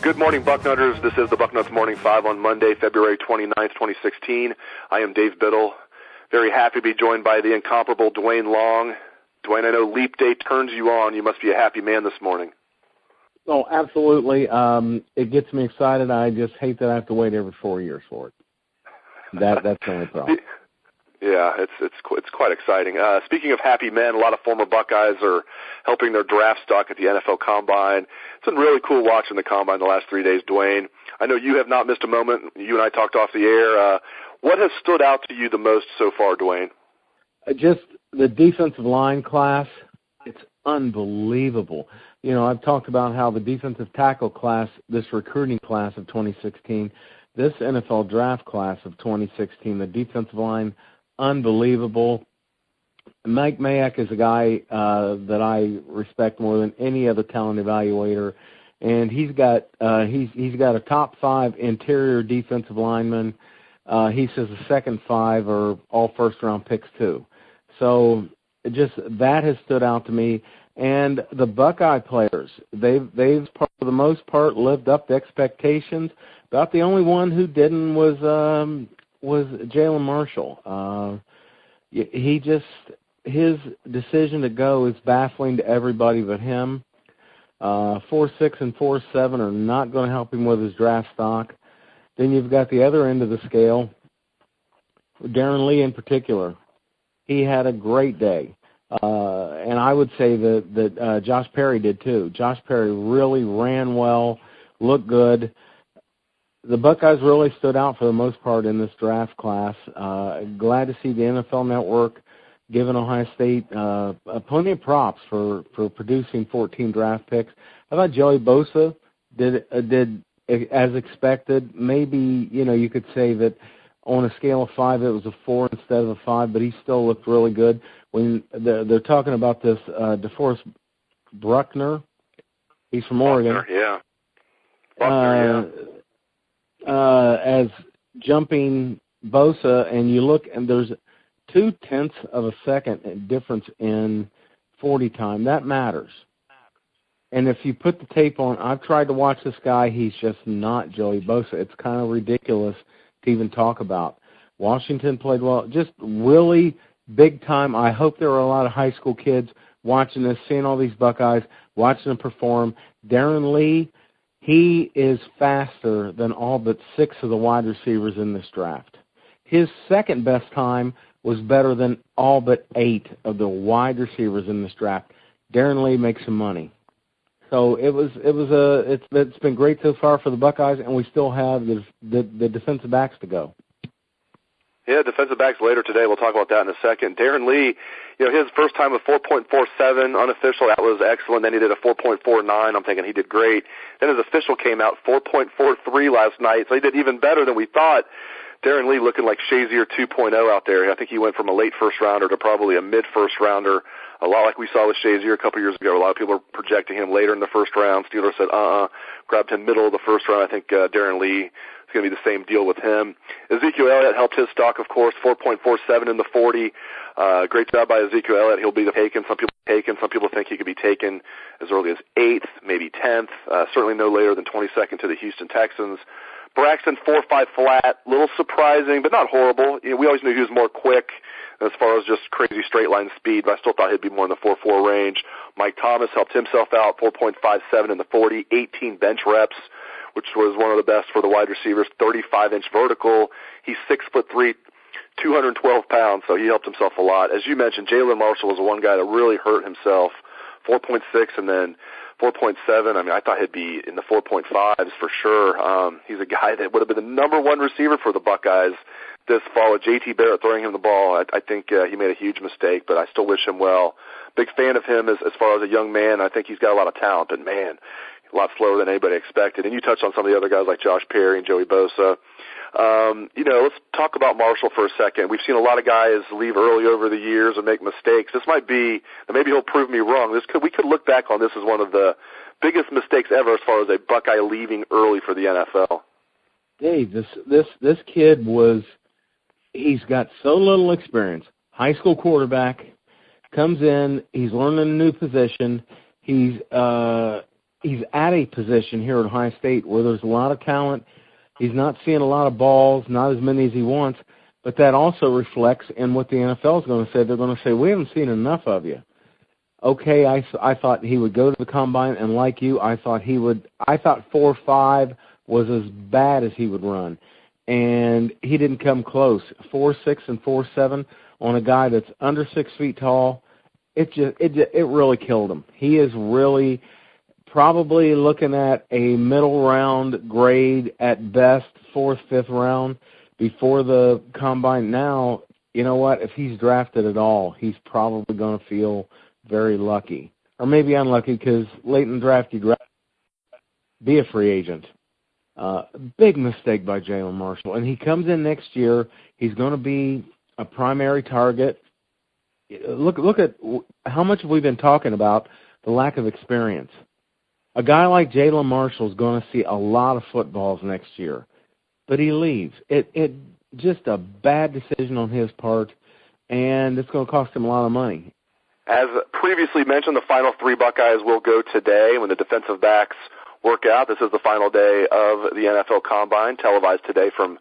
Good morning, Bucknutters. This is the Bucknuts Morning 5 on Monday, February 29th, 2016. I am Dave Biddle. Very happy to be joined by the incomparable Duane Long. Duane, I know Leap Day turns you on. You must be a happy man this morning. Oh, absolutely. It gets me excited. I just hate that I have to wait every 4 years for it. That's the only problem. Yeah, it's quite exciting. Speaking of happy men, a lot of former Buckeyes are helping their draft stock at the NFL Combine. It's been really cool watching the Combine the last 3 days, Duane. I know you have not missed a moment. You and I talked off the air. What has stood out to you the most so far, Duane? Just the defensive line class. It's unbelievable. You know, I've talked about how the defensive tackle class, this recruiting class of 2016, this NFL draft class of 2016, the defensive line, unbelievable. Mike Mayock is a guy that I respect more than any other talent evaluator, and he's got a top 5 interior defensive lineman. He says the second 5 are all first-round picks too. So just that has stood out to me. And the Buckeye players, they've for the most part lived up to expectations. About the only one who didn't was Jalin Marshall. His decision to go is baffling to everybody but him. 4.6 and 4.7 are not going to help him with his draft stock. Then you've got the other end of the scale, Darren Lee in particular. He had a great day. And I would say that Josh Perry did too. Josh Perry really ran well, looked good. The Buckeyes really stood out for the most part in this draft class. Glad to see the NFL Network giving Ohio State plenty of props for producing 14 draft picks. I thought Joey Bosa did as expected. Maybe, you could say that on a scale of 5, it was a 4 instead of a 5, but he still looked really good. When they're talking about this DeForest Buckner, he's from Oregon. Yeah. Buckner, as jumping Bosa, and you look, and there's 0.2 of a second difference in 40 time. That matters. And if you put the tape on, I've tried to watch this guy. He's just not Joey Bosa. It's kind of ridiculous to even talk about. Washington played well, just really big time. I hope there were a lot of high school kids watching this, seeing all these Buckeyes, watching them perform. Darren Lee, he is faster than all but 6 of the wide receivers in this draft. His second best time was better than all but 8 of the wide receivers in this draft. Darren Lee makes some money. So it's been great so far for the Buckeyes, and we still have the defensive backs to go. Yeah, defensive backs later today. We'll talk about that in a second. Darren Lee, his first time of 4.47 unofficial, that was excellent. Then he did a 4.49. I'm thinking he did great. Then his official came out 4.43 last night, so he did even better than we thought. Darren Lee looking like Shazier 2.0 out there. I think he went from a late first-rounder to probably a mid-first-rounder, a lot like we saw with Shazier a couple years ago. A lot of people are projecting him later in the first round. Steelers said, grabbed him middle of the first round. I think Darren Lee, it's going to be the same deal with him. Ezekiel Elliott helped his stock, of course, 4.47 in the 40. Great job by Ezekiel Elliott. He'll be taken. Some people think he could be taken as early as 8th, maybe 10th, certainly no later than 22nd to the Houston Texans. Braxton 4.5 flat, little surprising, but not horrible. We always knew he was more quick as far as just crazy straight line speed, but I still thought he'd be more in the 4.4 range. Mike Thomas helped himself out, 4.57 in the 40, 18 bench reps, which was one of the best for the wide receivers, 35-inch vertical. He's 6'3", 212 pounds, so he helped himself a lot. As you mentioned, Jalin Marshall was the one guy that really hurt himself, 4.6 and then 4.7. I mean, I thought he'd be in the 4.5s for sure. He's a guy that would have been the number 1 receiver for the Buckeyes this fall. With J.T. Barrett throwing him the ball, I think he made a huge mistake, but I still wish him well. Big fan of him as far as a young man. I think he's got a lot of talent, but man, a lot slower than anybody expected. And you touched on some of the other guys like Josh Perry and Joey Bosa. Let's talk about Marshall for a second. We've seen a lot of guys leave early over the years and make mistakes. This might be, and maybe he'll prove me wrong, we could look back on this as one of the biggest mistakes ever as far as a Buckeye leaving early for the NFL. Dave, this kid he's got so little experience. High school quarterback, comes in, he's learning a new position. He's at a position here at Ohio State where there's a lot of talent. He's not seeing a lot of balls, not as many as he wants, but that also reflects in what the NFL is going to say. They're going to say, we haven't seen enough of you. Okay, I thought he would go to the combine, and like you, I thought 4.5 was as bad as he would run, and he didn't come close. 4.6 and 4.7 on a guy that's under 6 feet tall, it really killed him. He is really probably looking at a middle round grade at best, 4th, 5th round before the combine. Now, you know what? If he's drafted at all, he's probably going to feel very lucky, or maybe unlucky because late in the draft you'd rather be a free agent. Big mistake by Jalin Marshall. And he comes in next year, he's going to be a primary target. Look at how much have we been talking about the lack of experience. A guy like Jalin Marshall is going to see a lot of footballs next year, but he leaves. It just a bad decision on his part, and it's going to cost him a lot of money. As previously mentioned, the final 3 Buckeyes will go today when the defensive backs work out. This is the final day of the NFL Combine, televised today from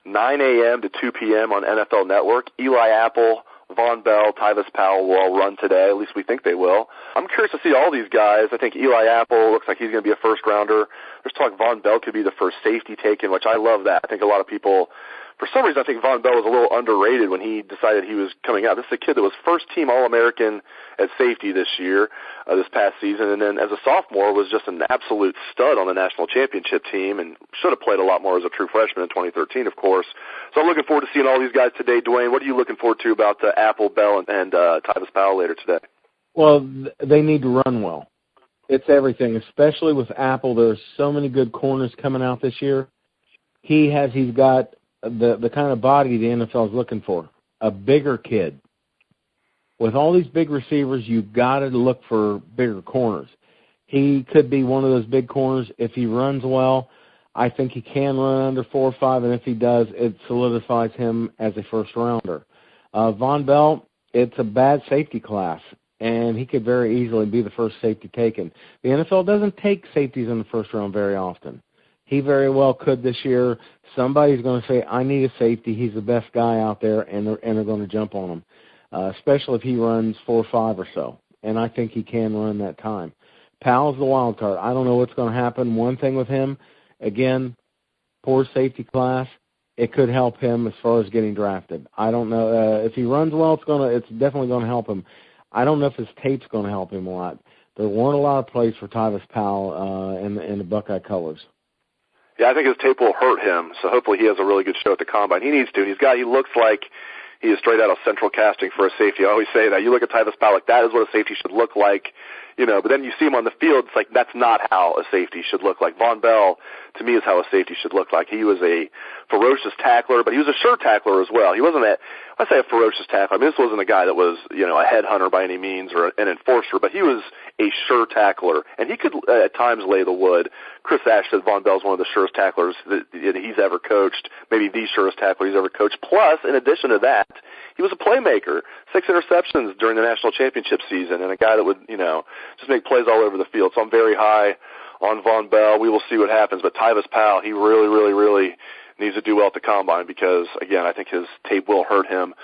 9 a.m. to 2 p.m. on NFL Network. Eli Apple, Vonn Bell, Tyvis Powell will all run today. At least we think they will. I'm curious to see all these guys. I think Eli Apple looks like he's going to be a first-rounder. There's talk Vonn Bell could be the first safety taken, which I love that. I think a lot of people, for some reason, I think Vonn Bell was a little underrated when he decided he was coming out. This is a kid that was first-team All-American at safety this year, this past season, and then as a sophomore was just an absolute stud on the national championship team and should have played a lot more as a true freshman in 2013, of course. So I'm looking forward to seeing all these guys today. Duane, what are you looking forward to about Apple, Bell, and Tyvis Powell later today? Well, they need to run well. It's everything, especially with Apple. There's so many good corners coming out this year. He's got the kind of body the NFL is looking for, a bigger kid. With all these big receivers, you've got to look for bigger corners. He could be one of those big corners. If he runs well, I think he can run under 4.5, and if he does, it solidifies him as a first-rounder. Vonn Bell, it's a bad safety class, and he could very easily be the first safety taken. The NFL doesn't take safeties in the first round very often. He very well could this year. Somebody's going to say, I need a safety. He's the best guy out there, and they're going to jump on him, especially if he runs 4.5 or so. And I think he can run that time. Powell's the wild card. I don't know what's going to happen. One thing with him, again, poor safety class, it could help him as far as getting drafted. I don't know. If he runs well, it's definitely going to help him. I don't know if his tape's going to help him a lot. There weren't a lot of plays for Tyvis Powell in the Buckeye colors. Yeah, I think his tape will hurt him, so hopefully he has a really good show at the Combine. He needs to. He looks like he is straight out of central casting for a safety. I always say that. You look at Tyvis Powell, like that is what a safety should look like, but then you see him on the field, it's like that's not how a safety should look like. Vonn Bell, to me, is how a safety should look like. He was a ferocious tackler, but he was a sure tackler as well. He wasn't I say a ferocious tackler. I mean, this wasn't a guy that was, a headhunter by any means or an enforcer, but he was a sure tackler, and he could at times lay the wood. Chris Ash said Vonn Bell's one of the surest tacklers that he's ever coached, maybe the surest tackler he's ever coached. Plus, in addition to that, he was a playmaker, 6 interceptions during the national championship season, and a guy that would, just make plays all over the field. So I'm very high on Vonn Bell. We will see what happens, but Tyvis Powell, he really, really, really needs to do well at the Combine because, again, I think his tape will hurt him.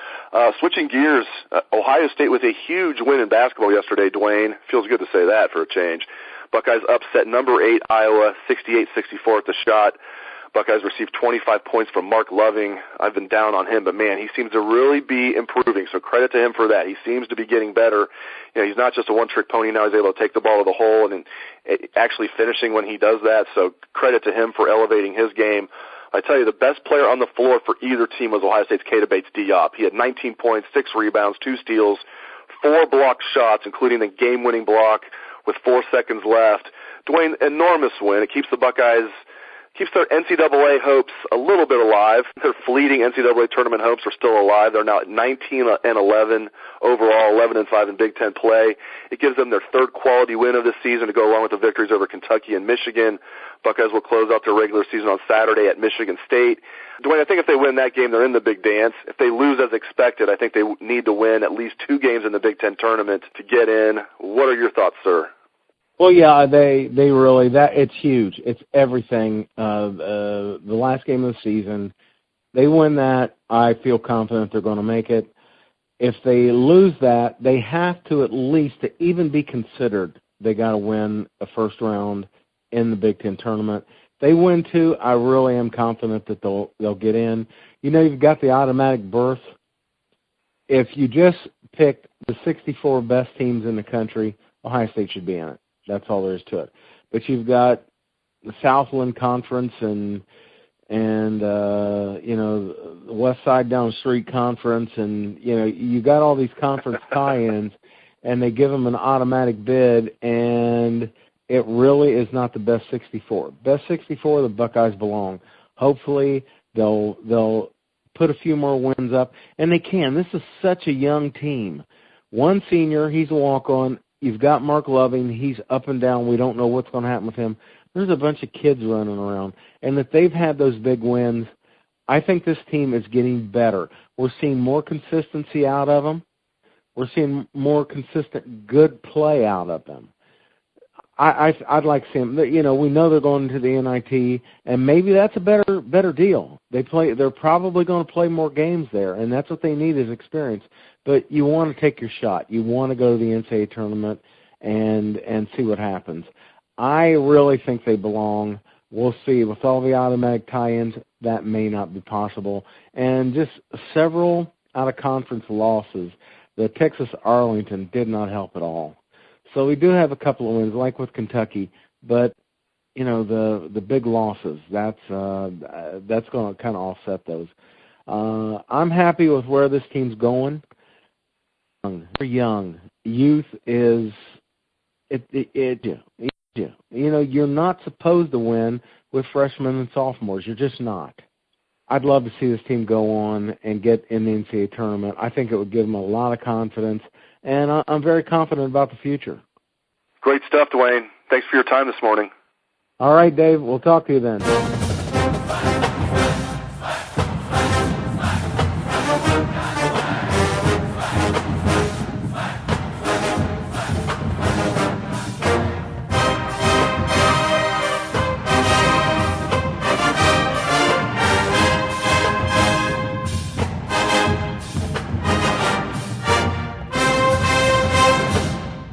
Switching gears, Ohio State with a huge win in basketball yesterday, Duane. Feels good to say that for a change. Buckeyes upset number 8 Iowa, 68-64 at the shot. Buckeyes received 25 points from Mark Loving. I've been down on him, but, man, he seems to really be improving, so credit to him for that. He seems to be getting better. He's not just a one-trick pony now. He's able to take the ball to the hole and actually finishing when he does that, so credit to him for elevating his game. I tell you, the best player on the floor for either team was Ohio State's Keita Bates-Diop. He had 19 points, 6 rebounds, 2 steals, 4 blocked shots, including the game-winning block with 4 seconds left. Duane, enormous win. It keeps the Buckeyes, keeps their NCAA hopes a little bit alive. Their fleeting NCAA tournament hopes are still alive. They're now at 19-11 overall, 11-5 in Big Ten play. It gives them their third quality win of the season to go along with the victories over Kentucky and Michigan. Buckeyes will close out their regular season on Saturday at Michigan State. Duane, I think if they win that game, they're in the big dance. If they lose as expected, I think they need to win at least 2 games in the Big Ten tournament to get in. What are your thoughts, sir? Well, yeah, they really, that it's huge. It's everything. The last game of the season, they win that, I feel confident they're going to make it. If they lose that, they have to at least, to even be considered, they got to win a first round in the Big Ten tournament. If they win 2, I really am confident that they'll get in. You know, you've got the automatic berth. If you just picked the 64 best teams in the country, Ohio State should be in it. That's all there is to it. But you've got the Southland Conference and you know, the West Side Down the Street Conference, and you know, you got all these conference tie-ins, and they give them an automatic bid, and it really is not the best 64. Best 64, the Buckeyes belong. Hopefully, they'll put a few more wins up, and they can. This is such a young team. One senior, he's a walk-on. You've got Mark Loving. He's up and down. We don't know what's going to happen with him. There's a bunch of kids running around. And that they've had those big wins, I think this team is getting better. We're seeing more consistency out of them. We're seeing more consistent good play out of them. I'd like to see them. You know, we know they're going to the NIT, and maybe that's a better deal. They're probably going to play more games there, and that's what they need is experience. But you want to take your shot. You want to go to the NCAA tournament and see what happens. I really think they belong. We'll see. With all the automatic tie-ins, that may not be possible. And just several out-of-conference losses. The Texas Arlington did not help at all. So we do have a couple of wins, like with Kentucky, but you know, the big losses, that's going to kind of offset those. I'm happy with where this team's going. They're young. Youth is you know, you're not supposed to win with freshmen and sophomores. You're just not. I'd love to see this team go on and get in the NCAA tournament. I think it would give them a lot of confidence, and I'm very confident about the future. Great stuff, Duane. Thanks for your time this morning. All right, Dave. We'll talk to you then.